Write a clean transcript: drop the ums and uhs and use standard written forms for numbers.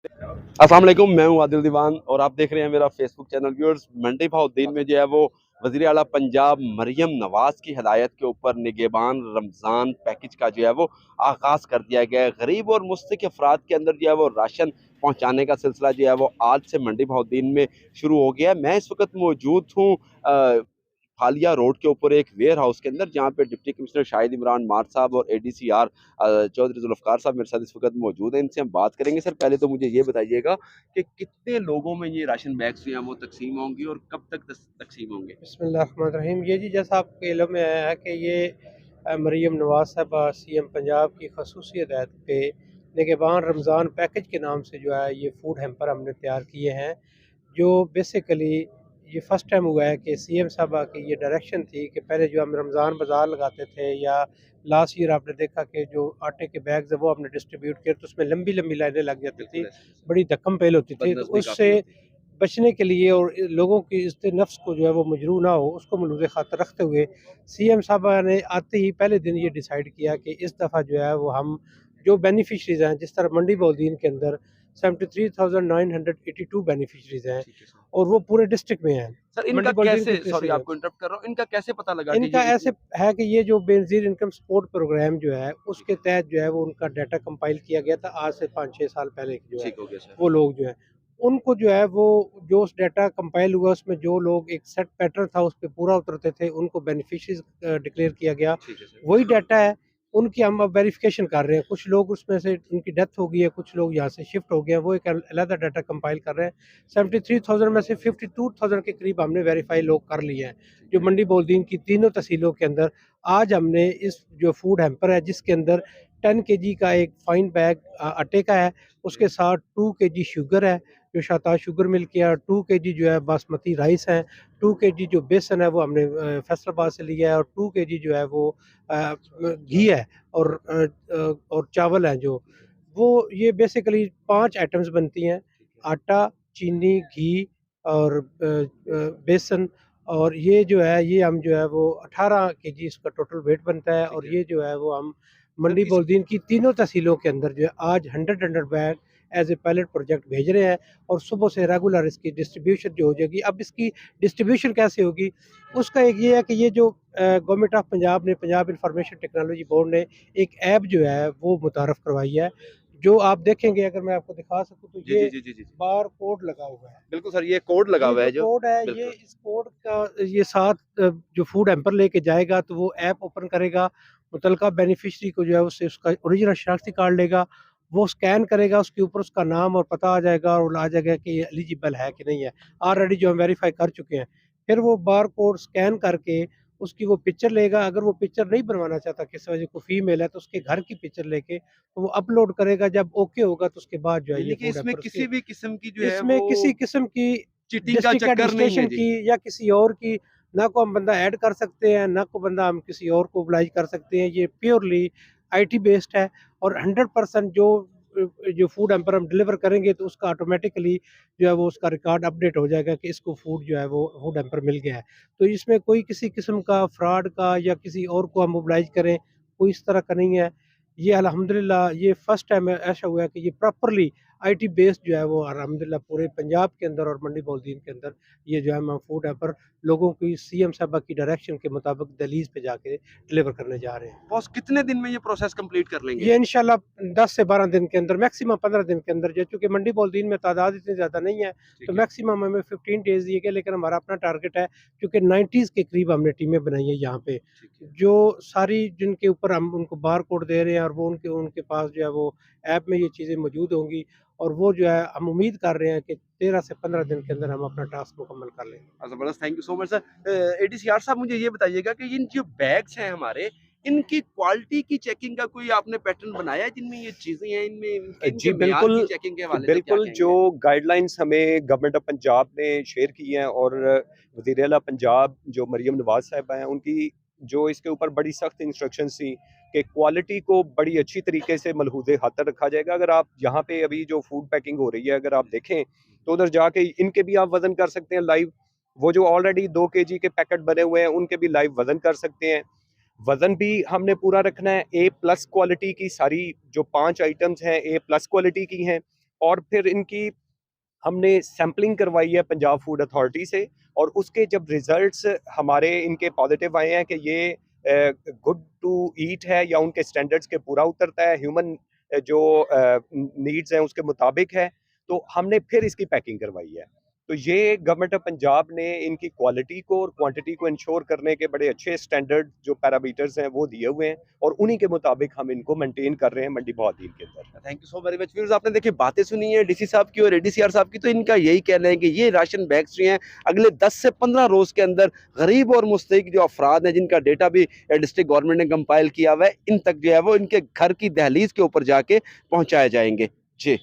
अस्सलाम वालेकुम, मैं हूं आदिल दीवान और आप देख रहे हैं मेरा फेसबुक चैनल। व्यूअर्स, मंडी भाउद्दीन में जो है वो वज़ीर आला पंजाब मरियम नवाज़ की हदायत के ऊपर निगहबान रमज़ान पैकेज का जो है वो आगाज़ कर दिया गया है। गरीब और मुस्तक अफराद के अंदर जो है वो राशन पहुंचाने का सिलसिला जो है वो आज से मंडी भाउद्दीन में शुरू हो गया है। मैं इस वक्त मौजूद हूँ फालिया रोड के ऊपर एक वेयर हाउस के अंदर, जहाँ पे डिप्टी कमिश्नर शाहिद इमरान मार साहब और ADCR चौधरी जुल्फ़कार साहब मेरे साथ इस वक्त मौजूद हैं। इनसे हम बात करेंगे। सर, पहले तो मुझे ये बताइएगा कि कितने लोगों में ये राशन बैग्स जो हैं वो तकसीम होंगी और कब तक तकसीम होंगे? बिस्मिल्लाहिर्रहमानिर्रहीम। ये जी जैसा आपके इल्म में आया है कि ये मरीम नवाज़ साहबा CM पंजाब की खसूसी हिदायत पे निगहबान रमज़ान पैकेज के नाम से जो है ये फ़ूड हैम्पर हमने तैयार किए हैं। जो बेसिकली ये फ़र्स्ट टाइम हुआ है कि CM साहबा की ये डायरेक्शन थी कि पहले जो हम रमज़ान बाज़ार लगाते थे या लास्ट ईयर आपने देखा कि जो आटे के बैग्स हैं वो हमने डिस्ट्रीब्यूट किए तो उसमें लंबी लंबी लाइनें लग जाती थी, बिल्कुल ऐसे ही। बड़ी धक्कम पेल होती थी। तो बदनज़मी उससे काफ़ी होती है। बचने के लिए और लोगों की इज़्ज़त नफ्स को जो है वो मजरू ना हो, उसको मलूज़ ख़ातर रखते हुए CM साहबा ने आते ही पहले दिन ये डिसाइड किया कि इस दफ़ा जो है वो हम जो बेनिफिशरीज़ हैं, जिस तरह मंडी बौद्दीन के अंदर 73,982 बेनिफिशरीज़ हैं ठीक है सर। और वो पूरे डिस्ट्रिक्ट में हैं। सर, इनका मंडी बौद्दीन कैसे, की सॉरी तहसील है। आपको इंटरप्ट कर रहा हूँ, इनका कैसे पता लगा कि इनका ये ऐसे इतने? है कि ये जो बेनज़ीर इनकम सपोर्ट प्रोग्राम जो है, ठीक उसके है। तहत जो है वो उनका डाटा कंपाइल किया गया था आज से 5-6 साल पहले जो है, ठीक हो गया सर। वो लोग जो हैं, उनको जो है वो जो उस डाटा कंपाइल हुआ उसमें जो लोग एक सेट पैटर्न था उस पे पूरा उतरते थे, उनको बेनिफिशरीज़ डिक्लेयर किया गया। ठीक है सर। वही डाटा है, उनकी हम अब वेरिफ़िकेशन कर रहे हैं। कुछ लोग उसमें से उनकी डेथ हो गई है, कुछ लोग यहाँ से शिफ्ट हो गए हैं, वो एक अलग डाटा कंपाइल कर रहे हैं। 73,000 में से 52,000 के करीब हमने वेरीफ़ाई लोग कर लिए हैं। ठीक जो है। मंडी बौद्दीन की तीनों तहसीलों के अंदर आज हमने इस जो फूड हैम्पर है जिसके अंदर 10 केजी का एक फाइन बैग आटे का है, उसके साथ 2 केजी शुगर है, जो शाहताज शुगर मिल के 2 केजी जो है बासमती राइस है, 2 केजी जो बेसन है वो हमने फैसलाबाद से लिया है और 2 केजी जो है वो घी है और और चावल है जो, वो ये बेसिकली 5 आइटम्स बनती हैं, ठीक है। आटा, चीनी, घी और बेसन। और ये जो है ये हम जो है वो 18 केजी इसका टोटल वेट बनता है ठीक और है। ये जो है वो हम तो मंडी इस बौद्दीन की तीनों तहसीलों के अंदर जो है आज 100 bag as a pilot project भेज रहे हैं और सुबह से रेगुलर इसकी डिस्ट्रीब्यूशन जो हो जाएगी। अब इसकी डिस्ट्रीब्यूशन कैसे होगी? उसका एक ये है कि ये जो गवर्नमेंट ऑफ पंजाब ने पंजाब इंफॉर्मेशन टेक्नोलॉजी बोर्ड ने एक ऐप जो है वो मुतारफ़ करवाई है। जो आप देखेंगे अगर मैं आपको दिखा सकूँ तो जी, ये जी, जी, जी, जी। बार कोड लगा हुआ है। बिल्कुल सर, ये कोड लगा ये हुआ जो है जो। कोड है ये बिल्कुल। इस कोड का ये साथ जो फूड हैम्पर लेके जाएगा तो वो ऐप ओपन करेगा, मुतलका बेनिफिशियरी को जो है उससे उसका ओरिजिनल शनाख्ती कार्ड लेगा, वो स्कैन करेगा, उसके ऊपर उसका नाम और पता आ जाएगा और आ जाएगा कि ये एलिजिबल है कि नहीं है। ऑलरेडी जो हम वेरीफ़ाई कर चुके हैं। फिर वो बारकोड स्कैन करके उसकी वो पिक्चर लेगा, अगर वो पिक्चर नहीं बनवाना चाहता किसी वजह को फीमेल है तो उसके घर की पिक्चर लेके तो वो अपलोड करेगा, जब ओके होगा तो उसके बाद जो है ये यानी कि फूड इसमें हैम्पर उसके किसी भी किस्म की जो है इसमें वो किसी किस्म की चीटिंग का डिस्ट्रिक्ट चक्कर नहीं है एडमिनिस्ट्रेशन जी। की या किसी और की ना को हम बंदा ऐड कर सकते हैं, ना को बंदा हम किसी और को ओबलाइज कर सकते हैं। ये प्योरली आईटी बेस्ड है और 100% जो फूड हैम्पर हम डिलीवर करेंगे तो उसका ऑटोमेटिकली जो है वो उसका रिकॉर्ड अपडेट हो जाएगा कि इसको फूड जो है वो फूड हैम्पर मिल गया है। तो इसमें कोई किसी किस्म का फ्रॉड का या किसी और को हम ओबलाइज करें, कोई इस तरह का नहीं है। ये अल्हम्दुलिल्लाह ये फर्स्ट टाइम ऐसा हुआ है कि ये प्रॉपरली आईटी बेस्ड जो है वो अल्हम्दुलिल्लाह पूरे पंजाब के अंदर और मंडी बौद्दीन के अंदर ये जो है हम फूड है पर लोगों की CM साहबा की डायरेक्शन के मुताबिक दहलीज पे जाके डिलीवर करने जा रहे हैं। बॉस, कितने दिन में ये प्रोसेस कंप्लीट कर लेंगे? ये इंशाल्लाह 10 से 12 दिन के अंदर मैक्सिमम 15 दिन के अंदर जो, चूँकि मंडी बौद्दीन में तादाद इतनी ज़्यादा नहीं है, तो ठीक है। मैक्सिमम हमें 15 डेज़ दिए गए, लेकिन हमारा अपना टारगेट है क्योंकि 90s के करीब हमने टीमें बनाई हैं यहाँ पे। ठीक है। जो सारी जिनके ऊपर हम उनको बारकोड दे रहे हैं और वो उनके उनके पास जो है वो ऐप में ये चीज़ें मौजूद होंगी और वो जो है हम उम्मीद कर रहे हैं कि 13 से 15 दिन के अंदर हम अपना टास्क मुकम्मल कर लेंगे। ज़बरदस्त, thank you so much sir. ADCR साहब, मुझे ये बताइएगा कि इन जो बैग्स हैं हमारे, इनकी क्वालिटी की चेकिंग का कोई आपने पैटर्न बनाया है जिनमें ये चीज़ें हैं, इनमें इनके जी इनके मेयार बिल्कुल, की चेकिंग के हवाले से क्या बिल्कुल जो कहेंगे? गाइडलाइंस हमें गवर्नमेंट ऑफ पंजाब ने शेयर की हैं और वज़ीर आला पंजाब जो मरियम नवाज़ साहिबा हैं, उनकी जो इसके ऊपर बड़ी सख्त इंस्ट्रक्शंस थी कि क्वालिटी को बड़ी अच्छी तरीके से मलहूज़े खातर रखा जाएगा। अगर आप यहाँ पे अभी जो फूड पैकिंग हो रही है, अगर आप देखें, तो उधर जाके इनके भी आप वज़न कर सकते हैं लाइव। वो जो ऑलरेडी 2 केजी के पैकेट बने हुए हैं, उनके भी लाइव वज़न कर सकते हैं। वज़न भी हमने पूरा रखना है। A+ क्वालिटी की सारी जो 5 आइटम्स हैं A+ क्वालिटी की हैं और फिर इनकी हमने सैम्पलिंग करवाई है पंजाब फूड अथॉरिटी से, और उसके जब रिजल्ट्स हमारे इनके पॉजिटिव आए हैं कि ये गुड टू ईट है या उनके स्टैंडर्ड्स के पूरा उतरता है, ह्यूमन जो नीड्स हैं उसके मुताबिक है, तो हमने फिर इसकी पैकिंग करवाई है। तो ये गवर्नमेंट ऑफ पंजाब ने इनकी क्वालिटी को और क्वांटिटी को इंश्योर करने के बड़े अच्छे स्टैंडर्ड जो पैरामीटर्स हैं वो दिए हुए हैं, और उन्हीं के मुताबिक हम इनको मेंटेन कर रहे हैं मंडी बहादीर के अंदर। Thank you so very much viewers. आपने देखिए बातें सुनी है डीसी साहब की और एडीसीआर साहब की, तो इनका यही कहना है कि ये राशन बैग्स जो हैं अगले 10 से 15 रोज के अंदर गरीब और मुस्तहिक जो अफराद हैं जिनका डेटा भी डिस्ट्रिक्ट गवर्नमेंट ने कंपाइल किया हुआ है, इन तक जो है वो इनके घर की दहलीज के ऊपर जाके पहुंचाए जाएंगे। जी।